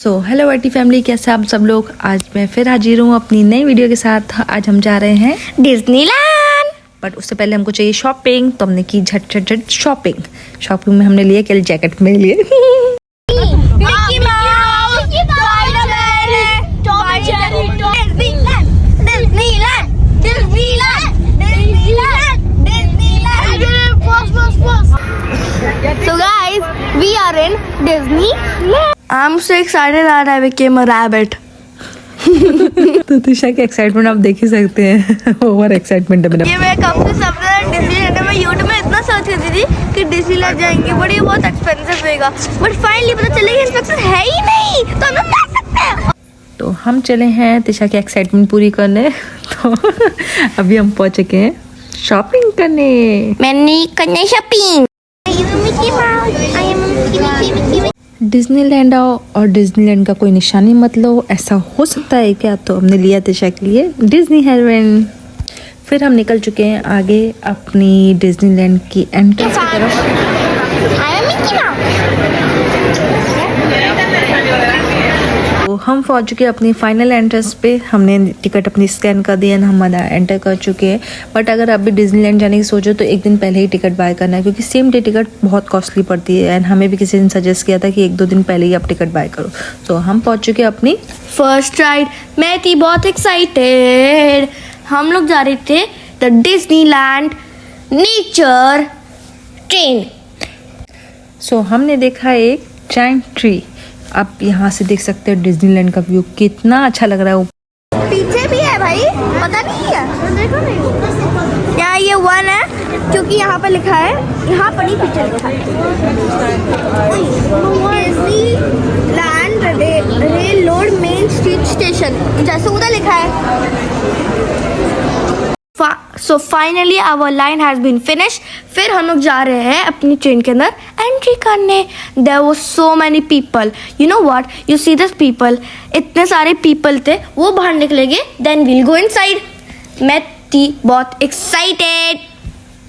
So hello वाटी family, कैसे आप सब लोग। आज मैं फिर हाजिर हूँ अपनी नई वीडियो के साथ। आज हम जा रहे हैं डिज्नीलैंड। बट उससे पहले हमको चाहिए शॉपिंग, तो हमने की झट झट झट शॉपिंग में हमने लिए केवल जैकेट मेरे लिए। Mickey mouse, Spiderman, Tom and Jerry, Disneyland. So guys, we are in Disneyland. I'm so excited that I became a rabbit. तो तुषा की एक्साइटमेंट आप देख ही सकते हैं। ओवर एक्साइटमेंट है मेरा। ये मैं कब से सपना डिज्नीलैंड में यूट्यूब में इतना सर्च करती थी कि डिज्नीलैंड जाएंगे, बट ये बहुत एक्सपेंसिव रहेगा। बट फाइनली पता चलेगा इंस्पेक्टर है ही नहीं, तो हम लोग जा सकते हैं। तो हम चले हैं तिशा की एक्साइटमेंट पूरी करने। तो अभी हम पहुंच चुके हैं शॉपिंग करने। मैंने करना शॉपिंग। डिज्नीलैंड आओ और डिज्नीलैंड का कोई निशानी मत लो, ऐसा हो सकता है क्या। तो हमने लिया तिशा के लिए डिज्नी हेवन। फिर हम निकल चुके हैं आगे अपनी डिज्नीलैंड की एंट्रेंस की तरफ। तो हम पहुंच चुके हैं अपनी फाइनल एंट्रेंस पे। हमने टिकट अपनी स्कैन कर दी एंड हम एंटर कर चुके हैं। बट अगर आप भी डिज्नीलैंड जाने की सोचो तो एक दिन पहले ही टिकट बाय करना है, क्योंकि सेम डे टिकट बहुत कॉस्टली पड़ती है। एंड हमें भी किसी ने सजेस्ट किया था कि 1-2 दिन पहले ही आप टिकट बाय करो। तो हम पहुंच चुके हैं अपनी फर्स्ट राइड। मैं थी बहुत एक्साइटेड। हम लोग जा रहे थे द डिज्नीलैंड नेचर ट्रेन। सो हमने देखा एक जायंट ट्री। आप यहाँ से देख सकते हो डिज्नीलैंड का व्यू कितना अच्छा लग रहा है। पीछे भी है भाई, पता नहीं है, देखो नहीं। यहाँ ये 1 है क्योंकि यहाँ पर लिखा है, यहाँ पर ही पीछे लिखा है Disneyland rail road main street station, जैसे उधर लिखा है। So finally our line has been finished. फिर हम लोग जा रहे हैं अपनी ट्रेन के अंदर एंट्री करने। There were so many people. You know what? You see this people? इतने सारे people थे, वो बाहर निकलेंगे, then we'll go inside. मैं थी बहुत excited.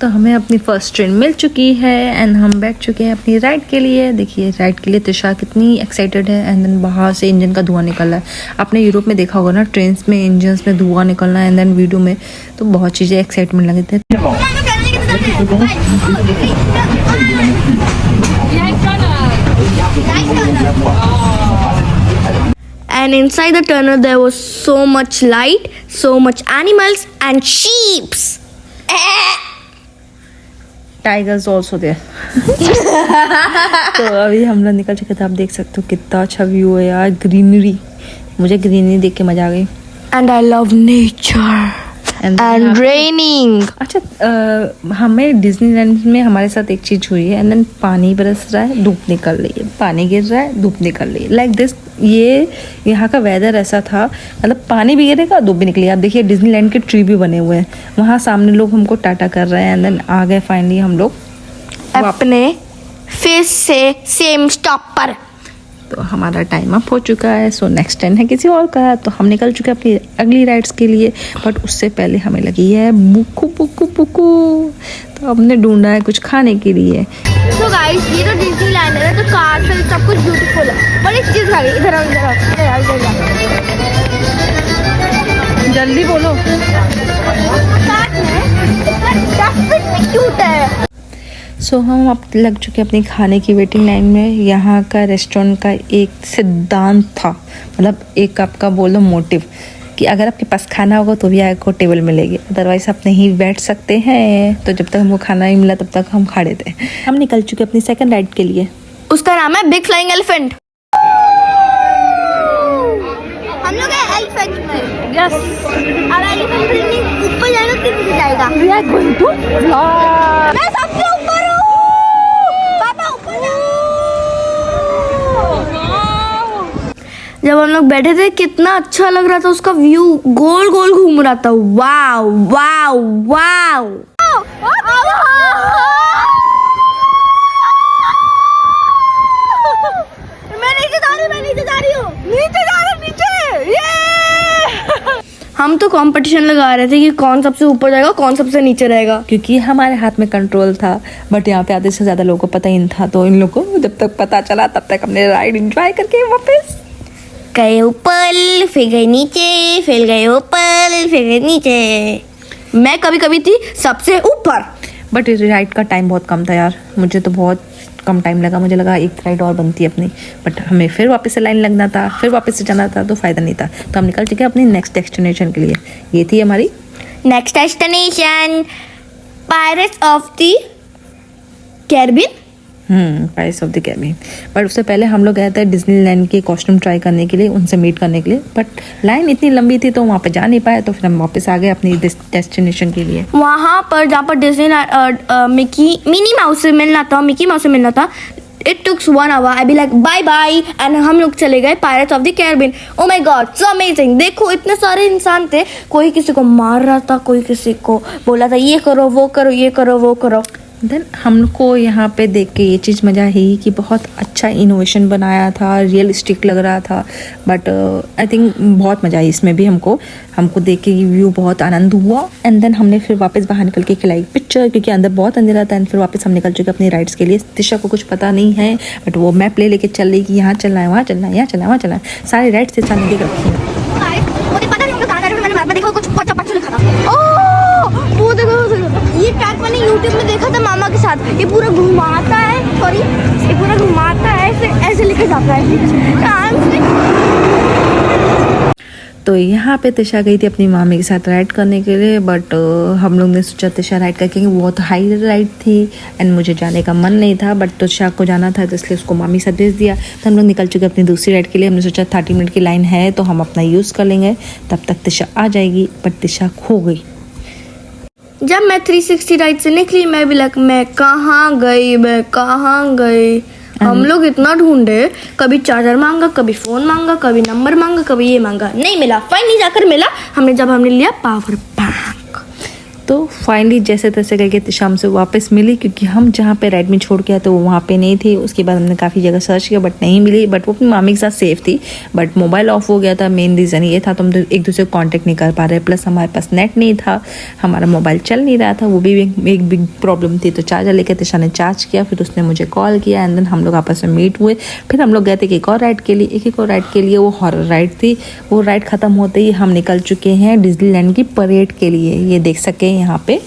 तो हमें अपनी फर्स्ट ट्रेन मिल चुकी है एंड हम बैठ चुके हैं अपनी राइड के लिए। देखिए राइड के लिए तिशा कितनी एक्साइटेड है। एंड देन बाहर से इंजन का धुआं निकल रहा है। आपने यूरोप में देखा होगा ना, ट्रेन में इंजन्स में धुआं निकलना है। एंड देन वीडियो में तो बहुत चीज़ें एक्साइटमेंट लगे थे। And inside the tunnel there was so much light, so much animals and sheeps. Tigers also there. तो अभी हम लोग निकल चुके थे। आप देख सकते हो कितना अच्छा व्यू है यार, ग्रीनरी। मुझे ग्रीनरी देख के मजा आ गई। And I love nature and raining. अच्छा, हमें डिज्नीलैंड में हमारे साथ एक चीज़ हुई है। एंड देन पानी बरस रहा है, धूप निकल रही है, पानी गिर रहा है, धूप निकल रही है, लाइक दिस। ये यहाँ का वेदर ऐसा था, मतलब पानी भी गिरेगा, धूप भी निकली। आप देखिए डिज्नीलैंड के ट्री भी बने हुए हैं। वहाँ सामने लोग हमको टाटा कर रहे हैं। एंड देन आ गए फाइनली हम लोग अपने फिर से सेम स्टॉप पर। तो हमारा टाइम अप हो चुका है। सो नेक्स्ट ट्रेन है किसी और का। तो हम निकल चुके हैं अपनी अगली राइड्स के लिए। बट उससे पहले हमें लगी है बुकू बुकू बुकू। तो हमने ढूंढा है कुछ खाने के लिए। तो गाइस ये तो डिज्नीलैंड है, तो कार से सब कुछ ब्यूटीफुल है। बट एक चीज खाई, इधर आओ, इधर आओ, इधर आओ, इधर आओ। जल्दी बोलो। डस्टबिन भी क्यूट है। सो हम अब लग चुके अपनी खाने की वेटिंग लाइन में। यहाँ का रेस्टोरेंट का एक सिद्धांत था, मतलब एक आपका बोलो मोटिव, कि अगर आपके पास खाना होगा तो भी आपको टेबल मिलेगी, अदरवाइज आप नहीं बैठ सकते हैं। तो जब तक हमको खाना नहीं मिला तब तक हम खड़े थे। हम निकल चुके अपनी सेकंड राइड के लिए। उसका नाम है बिग फ्लाइंग एलिफेंट। हम लोग हैं एलिफेंट में। यस। अब एलिफेंट ऊपर जाएगा, कितने जाएगा? We are going to fly. मैं सबसे ऊपर हूँ। पापा ऊपर जाओ। जब हम लोग बैठे थे कितना अच्छा लग रहा था, उसका व्यू गोल गोल घूम रहा था। वाव वाव वाव। मैं नीचे जा रही हूँ। हम तो कंपटीशन लगा रहे थे कि कौन सबसे ऊपर जाएगा, कौन सबसे नीचे रहेगा, क्योंकि हमारे हाथ में कंट्रोल था। बट यहाँ पे आधे से ज़्यादा लोगों को पता ही नहीं था। तो इन लोगों को जब तक पता चला तब तक हमने राइड एंजॉय करके वापस गए ऊपर फिर गए नीचे, फिर गए ऊपर फिर गए नीचे। मैं कभी कभी थी सबसे ऊपर। बट राइड का टाइम बहुत कम था यार, मुझे तो बहुत कम टाइम लगा। मुझे लगा एक राइड और बनती है अपनी, बट हमें फिर वापस से लाइन लगना था, फिर वापस से जाना था, तो फ़ायदा नहीं था। तो हम निकल चुके अपनी नेक्स्ट डेस्टिनेशन के लिए। ये थी हमारी next destination pirates of the Caribbean. Pirates of the Caribbean. But उससे पहले हम लोग गए थे डिज्नीलैंड के कॉस्ट्यूम ट्राई करने के लिए, उनसे मीट करने के लिए। बट लाइन इतनी लंबी थी तो वहाँ पे जा नहीं पाए, तो फिर हम वापस आ गए अपनी डेस्टिनेशन के लिए। वहाँ पर जहाँ पर मिनी माउस से मिलना था, मिकी माउस से मिलना था, it takes 1 hour। I be like bye bye, and हम लोग चले गए pirates of the Caribbean. Oh my god, so amazing. देखो इतने सारे इंसान थे, कोई किसी को मार रहा था, कोई किसी को बोला था ये करो वो करो, ये करो वो करो। देन हमको यहाँ पे देख के ये चीज़ मज़ा ही कि बहुत अच्छा इनोवेशन बनाया था, रियलिस्टिक लग रहा था। बट आई थिंक बहुत मज़ा आई इसमें भी। हमको देख के व्यू बहुत आनंद हुआ। एंड देन हमने फिर वापस बाहर निकल के खिलाई पिक्चर, क्योंकि अंदर बहुत अंधेरा था। एंड फिर वापस हम निकल चुके अपनी राइड्स के लिए। दिशा को कुछ पता नहीं है, बट वो मैप लेके चल रही कि यहाँ चलना है, वहाँ चलना है, यहाँ चलना है, वहाँ चलना है। सारी राइड्स से चलने के रखी है। मुझे पता नहीं हम लोग कहाँ जा रहे हैं, मैंने मैप में देखा कुछ पच्चा पच्चा लिखा था। ओह वो देखो ये ट्रैक मैंने YouTube में देखा था मामा के साथ। ये पूरा घुमाता है, सॉरी ये पूरा घुमाता है, फिर ऐसे लेके जाता है। तो यहाँ पे तिशा गई थी अपनी मामी के साथ राइड करने के लिए। बट हम लोग ने सोचा तिशा राइड करके, बहुत हाई राइड थी एंड मुझे जाने का मन नहीं था, बट तिशा को जाना था, तो इसलिए उसको मामी साथ भेज दिया। तो हम लोग निकल चुके अपनी दूसरी राइड के लिए। हमने सोचा 30 मिनट की लाइन है तो हम अपना यूज़ कर लेंगे, तब तक तिशा आ जाएगी। बट तिशा खो गई। जब मैं 360 राइड से निकली, मैं भी लग मैं कहाँ गई। हम लोग इतना ढूंढे, कभी चार्जर मांगा, कभी फोन मांगा, कभी नंबर मांगा, कभी ये मांगा, नहीं मिला। फाइनली जाकर मिला हमने लिया पावर बैंक। तो फाइनली जैसे तैसे करके तिशा हमसे वापस मिली, क्योंकि हम जहाँ पे रेडमी छोड़ के आए तो वो वहाँ पे नहीं थी। उसके बाद हमने काफ़ी जगह सर्च किया बट नहीं मिली। बट वो अपनी मामी के साथ सेफ थी, बट मोबाइल ऑफ हो गया था। मेन रीज़न ये था, तो हम एक दूसरे को कांटेक्ट नहीं कर पा रहे, प्लस हमारे पास नेट नहीं था, हमारा मोबाइल चल नहीं रहा था, वो भी एक बिग प्रॉब्लम थी। तो चार्जर लेकर तिशा ने चार्ज किया, फिर उसने मुझे कॉल किया एंड देन हम लोग आपस में मीट हुए। फिर हम लोग गए थे एक और राइड के लिए, वो हॉरर राइड थी। वो राइड ख़त्म होते ही हम निकल चुके हैं डिज्नीलैंड की परेड के लिए। ये देख सके यहाँ पे।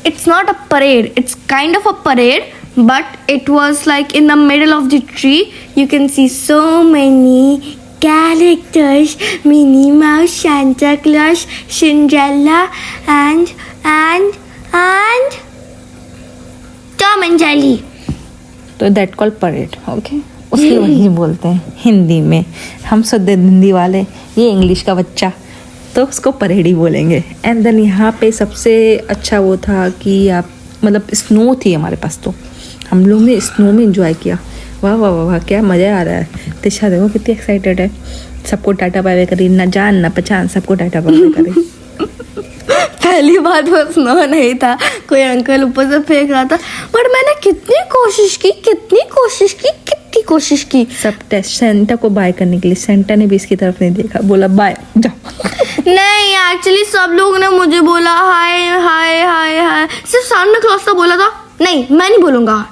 It's not a parade, it's kind of a parade, but it was like in the middle of the tree. You can see so many characters: Minnie Mouse, Santa Claus, Cinderella, and Tom and Jerry. तो that call parade, okay. उसके वही बोलते हैं हिंदी में। हम शुद्ध हिंदी वाले, ये इंग्लिश का बच्चा, तो उसको परेड ही बोलेंगे। एंड देन यहाँ पे सबसे अच्छा वो था कि आप मतलब स्नो थी हमारे पास, तो हम लोग ने स्नो में एंजॉय किया। वाह वाह वाह वाह, क्या मज़ा आ रहा है। तिशा देखो कितनी एक्साइटेड है, सबको टाटा बाय बाय करी, ना जान ना पहचान, सबको टाटा बाय बाय करी। पहली बात वो स्नो नहीं था, कोई अंकल ऊपर से फेंक रहा था। बट मैंने कितनी कोशिश की। सब टेस्ट सेंटा को बाय करने के लिए, सेंटा ने भी इसकी तरफ नहीं देखा, बोला बाय जाओ। नहीं एक्चुअली सब लोग ने मुझे बोला हाय हाय हाय हाय, सिर्फ सामने क्लास का बोला था। नहीं मैं नहीं बोलूँगा।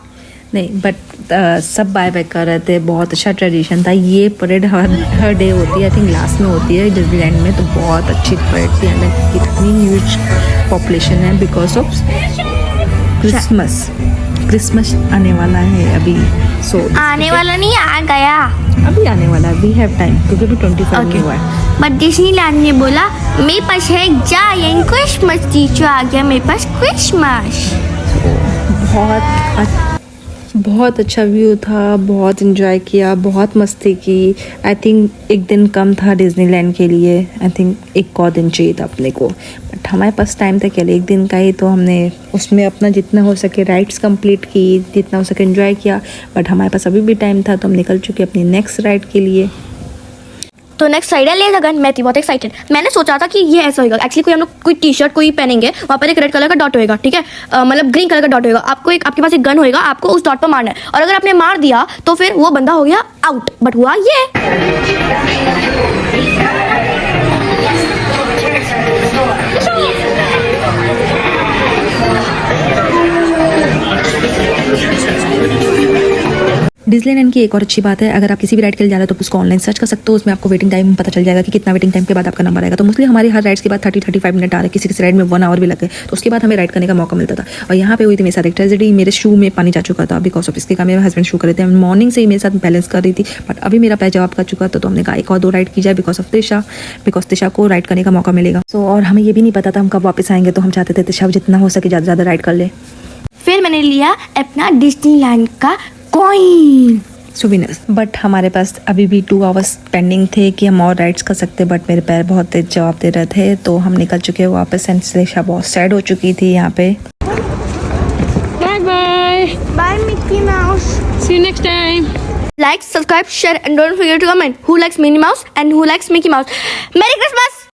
नहीं बट सब बाय बाय कर रहे थे। बहुत अच्छा ट्रेडिशन था। ये परेड हर डे होती है, आई थिंक लास्ट में होती है डिज्नीलैंड में। तो बहुत अच्छी परेड थी। हमें कितनी ह्यूज पॉपुलेशन है बिकॉज ऑफ क्रिसमस आने वाला है अभी। सो आने वाला नहीं, आ गया, अभी आने वाला है। वी हैव टाइम, क्योंकि अभी 25 नहीं हुआ है। बट डिज्नीलैंड ने बोला मेरे पास है जायंट क्रिसमस ट्री, जो आ गया मेरे पास क्रिसमस। बहुत अच्छा व्यू था, बहुत इन्जॉय किया, बहुत मस्ती की। आई थिंक एक दिन कम था डिज्नीलैंड के लिए, आई थिंक एक और दिन चाहिए था अपने को। बट हमारे पास टाइम था केवल एक दिन का ही, तो हमने उसमें अपना जितना हो सके राइड्स कंप्लीट की, जितना हो सके एंजॉय किया। बट हमारे पास अभी भी टाइम था, तो हम निकल चुके अपनी नेक्स्ट राइड के लिए। तो नेक्स्ट राइड है ले लगन। मैं थी बहुत एक्साइटेड। मैंने सोचा था कि ये ऐसा होगा। एक्चुअली कोई हम लोग कोई टी शर्ट कोई पहनेंगे, वहाँ पर एक रेड कलर का डॉट होएगा, ठीक है, मतलब ग्रीन कलर का डॉट होएगा। आपके पास एक गन होएगा, आपको उस डॉट पर मारना है, और अगर आपने मार दिया तो फिर वो बंदा हो गया आउट। बट हुआ ये डिज्नीलैंड की एक और अच्छी बात है, अगर आप किसी भी राइड के लिए जा रहे हो तो उसको ऑनलाइन सर्च कर सकते हो, उसमें आपको वेटिंग टाइम पता चल जाएगा कि कितना वेटिंग टाइम के बाद आपका नंबर आएगा। तो मोस्टली हमारी हर राइड्स के बाद 30-35 मिनट आ रहे, किसी किसी राइड में 1 आवर भी लगे, तो उसके बाद हमें राइड करने का मौका मिलता था। और यहाँ पे हुई थी मेरे साथ एक ट्रेजेडी, मेरे शू में पानी जा चुका था बिकॉज ऑफ इसके का मेरे हस्बैंड शू कर रहे थे, मॉर्निंग से ही मेरे साथ बैलेंस कर रही थी, बट अभी मेरा पैर जवाब कर चुका था, तो हमने कहा एक और 2 राइड की जाए because of Tisha, because Tisha को राइड करने का मौका मिलेगा। सो और हमें ये भी नहीं पता था हम कब वापस आएंगे, तो हम चाहते थे तिशा जितना हो सके ज़्यादा ज़्यादा राइड कर ले। फिर मैंने लिया अपना डिज्नीलैंड का कॉइन सुविनर्स, बट हमारे पास अभी भी 2 आवर्स पेंडिंग थे कि हम और राइड्स कर सकते, बट मेरे पैर बहुत तेज जवाब दे रहे थे, तो हम निकल चुके वापस। एंड तिशा बहुत सैड हो चुकी थी यहाँ पे। Bye bye. Bye Mickey Mouse. See you next time. Like, subscribe, share and don't forget to comment who likes Minnie Mouse and who likes Mickey Mouse. Merry Christmas!